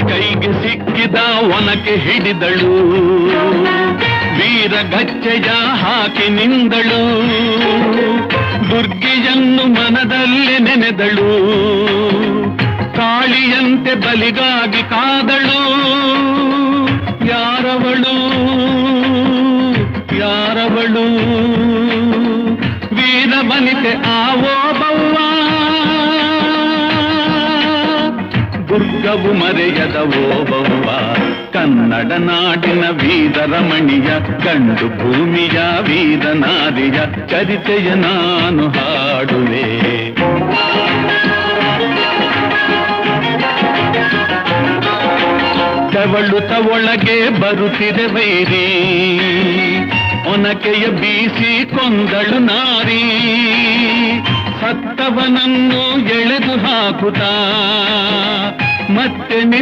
ಕೈಗೆ ಸಿಕ್ಕಿದ ಒನಕೆ ಹಿಡಿದಳು, ವೀರಗಚ್ಚೆಯ ಹಾಕಿ ನಿಂದಳು, ದುರ್ಗಿಯನ್ನು ಮನದಲ್ಲಿ ನೆನೆದಳು, ಕಾಳಿಯಂತೆ ಬಲಿಗಾಗಿ ಕಾದಳು. ಯಾರವಳು ಯಾರವಳು ವೀರವನಿತೆ ಆವೋಬವ್ವ, ದುರ್ಗವು ಮರೆಯದ ಓಬವ್ವ. ಕನ್ನಡ ನಾಡಿನ ವೀರರಮಣಿಯ, ಗಂಡು ಭೂಮಿಯ ವೀರನಾರಿಯ ಚರಿತೆಯ ನಾನು ಹಾಡುವೆ. ತೆವಳುತ ಒಳಗೆ ಬರುತ್ತಿದೆ ವೈರಿ, ಒನಕೆಯ ಬೀಸಿ ಕೊಂದಳು ನಾರಿ, ಸತ್ತವನನ್ನು ಎಳೆದು ಹಾಕುತ್ತಾ ಮತ್ತೆ